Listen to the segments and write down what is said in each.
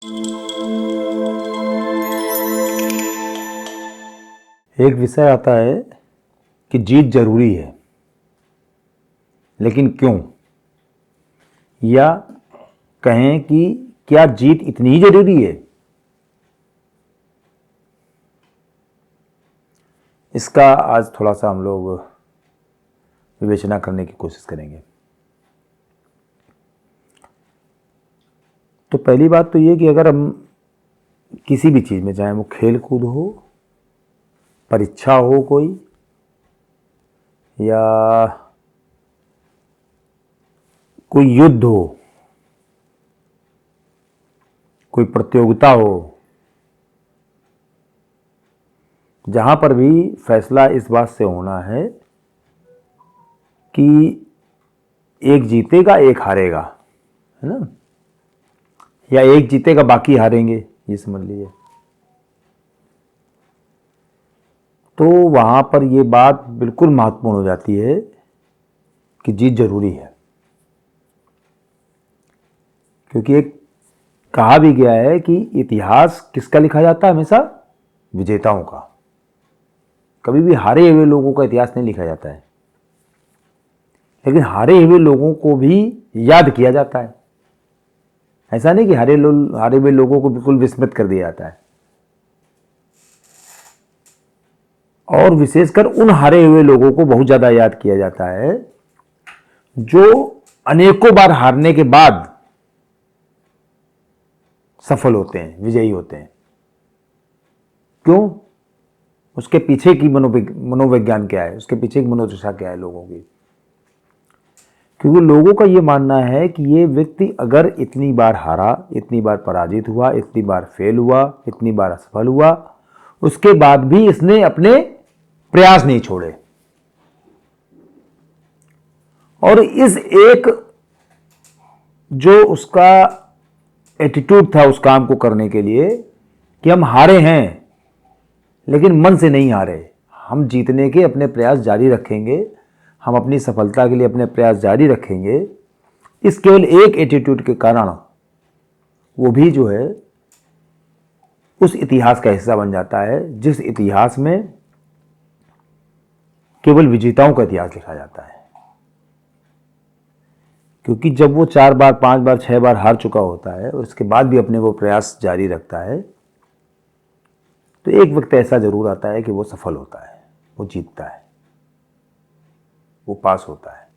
एक विषय आता है कि जीत जरूरी है, लेकिन क्यों? या कहें कि क्या जीत इतनी ही जरूरी है? इसका आज थोड़ा सा हम लोग विवेचना करने की कोशिश करेंगे। तो पहली बात तो ये कि अगर हम किसी भी चीज़ में, चाहे वो खेल कूद हो, परीक्षा हो कोई, या कोई युद्ध हो, कोई प्रतियोगिता हो, जहां पर भी फैसला इस बात से होना है कि एक जीतेगा एक हारेगा, है ना, या एक जीतेगा बाकी हारेंगे, ये समझ लीजिए। तो वहां पर ये बात बिल्कुल महत्वपूर्ण हो जाती है कि जीत जरूरी है, क्योंकि एक कहा भी गया है कि इतिहास किसका लिखा जाता है? हमेशा विजेताओं का। कभी भी हारे हुए लोगों का इतिहास नहीं लिखा जाता है, लेकिन हारे हुए लोगों को भी याद किया जाता है। ऐसा नहीं कि हारे हुए लोगों को बिल्कुल विस्मृत कर दिया जाता है। और विशेषकर उन हारे हुए लोगों को बहुत ज्यादा याद किया जाता है जो अनेकों बार हारने के बाद सफल होते हैं, विजयी होते हैं। क्यों? उसके पीछे की मनोविज्ञान क्या है, उसके पीछे की मनोदशा क्या है लोगों की? क्योंकि लोगों का ये मानना है कि ये व्यक्ति अगर इतनी बार हारा, इतनी बार पराजित हुआ, इतनी बार फेल हुआ, इतनी बार असफल हुआ, उसके बाद भी इसने अपने प्रयास नहीं छोड़े। और इस एक जो उसका एटीट्यूड था उस काम को करने के लिए कि हम हारे हैं लेकिन मन से नहीं हारे, हम जीतने के अपने प्रयास जारी रखेंगे, हम अपनी सफलता के लिए अपने प्रयास जारी रखेंगे, इस केवल एक एटीट्यूड के कारण वो भी जो है उस इतिहास का हिस्सा बन जाता है जिस इतिहास में केवल विजेताओं का इतिहास लिखा जाता है। क्योंकि जब वो 4 बार 5 बार 6 बार हार चुका होता है और उसके बाद भी अपने वो प्रयास जारी रखता है, तो एक वक्त ऐसा जरूर आता है कि वो सफल होता है, वो जीतता है, वो पास होता है।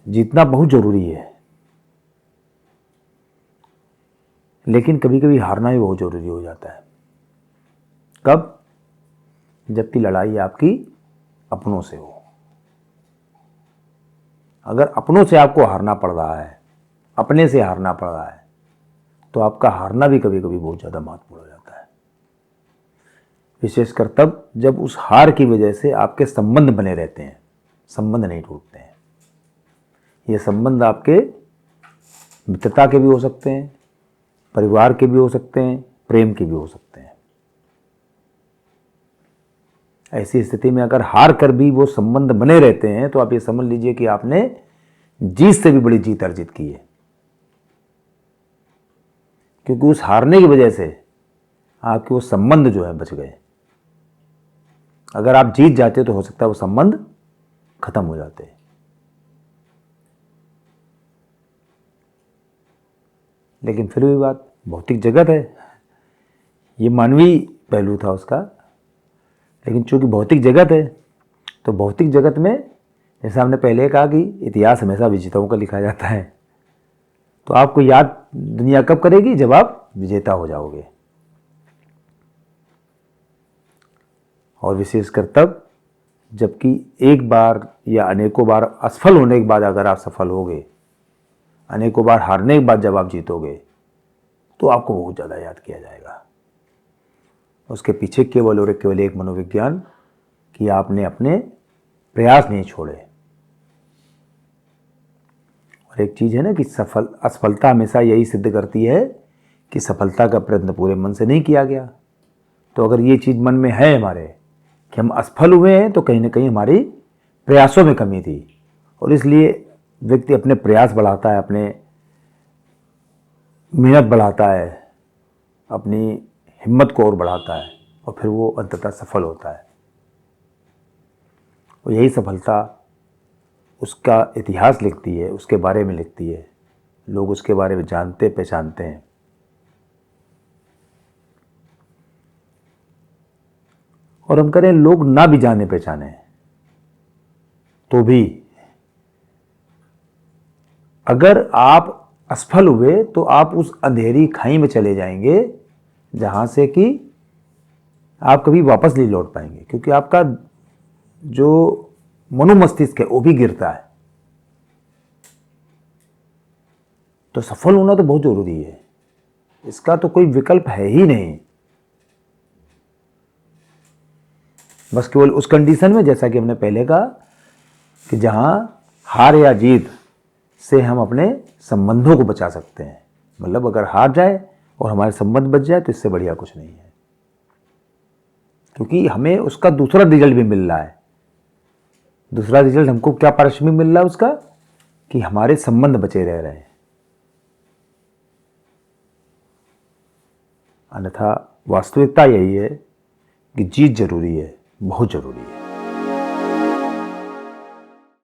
जीतना बहुत जरूरी है, लेकिन कभी कभी हारना भी बहुत जरूरी हो जाता है। कब? जबकि लड़ाई आपकी अपनों से हो। अगर अपनों से आपको हारना पड़ रहा है, अपने से हारना पड़ रहा है, तो आपका हारना भी कभी कभी बहुत ज़्यादा महत्वपूर्ण हो जाता है। विशेषकर तब जब उस हार की वजह से आपके संबंध बने रहते हैं, संबंध नहीं टूटते हैं। ये संबंध आपके मित्रता के भी हो सकते हैं, परिवार के भी हो सकते हैं, प्रेम के भी हो सकते हैं। ऐसी स्थिति में अगर हार कर भी वो संबंध बने रहते हैं तो आप ये समझ लीजिए कि आपने जीत से भी बड़ी जीत अर्जित की है, क्योंकि उस हारने की वजह से आपके वो संबंध जो है बच गए। अगर आप जीत जाते तो हो सकता है वो संबंध खत्म हो जाते। लेकिन फिर भी बात भौतिक जगत है, ये मानवीय पहलू था उसका। लेकिन चूंकि भौतिक जगत है, तो भौतिक जगत में जैसे हमने पहले कहा कि इतिहास हमेशा विजेताओं का लिखा जाता है, तो आपको याद दुनिया कब करेगी? जब आप विजेता हो जाओगे। और विशेषकर तब जबकि एक बार या अनेकों बार असफल होने के बाद अगर आप सफल होगे, अनेकों बार हारने के बाद जब आप जीतोगे, तो आपको बहुत ज़्यादा याद किया जाएगा। उसके पीछे केवल और केवल एक मनोविज्ञान कि आपने अपने प्रयास नहीं छोड़े। और एक चीज़ है ना कि असफलता हमेशा यही सिद्ध करती है कि सफलता का प्रयत्न पूरे मन से नहीं किया गया। तो अगर ये चीज़ मन में है हमारे कि हम असफल हुए हैं, तो कहीं ना कहीं हमारी प्रयासों में कमी थी, और इसलिए व्यक्ति अपने प्रयास बढ़ाता है, अपने मेहनत बढ़ाता है, अपनी हिम्मत को और बढ़ाता है, और फिर वो अंततः सफल होता है। और यही सफलता उसका इतिहास लिखती है, उसके बारे में लिखती है, लोग उसके बारे में जानते पहचानते हैं। और हम करें लोग ना भी जाने पहचाने तो भी, अगर आप असफल हुए तो आप उस अंधेरी खाई में चले जाएंगे जहां से कि आप कभी वापस नहीं लौट पाएंगे, क्योंकि आपका जो मनोमस्तिष्क है वो भी गिरता है। तो सफल होना तो बहुत जरूरी है, इसका तो कोई विकल्प है ही नहीं। बस केवल उस कंडीशन में, जैसा कि हमने पहले कहा, कि जहां हार या जीत से हम अपने संबंधों को बचा सकते हैं। मतलब अगर हार जाए और हमारे संबंध बच जाए तो इससे बढ़िया कुछ नहीं है, क्योंकि हमें उसका दूसरा रिजल्ट भी मिल रहा है। दूसरा रिजल्ट हमको क्या पारिश्रमिक मिल रहा है उसका, कि हमारे संबंध बचे रह रहे हैं। अन्यथा वास्तविकता यही है कि जीत जरूरी है, बहुत जरूरी है।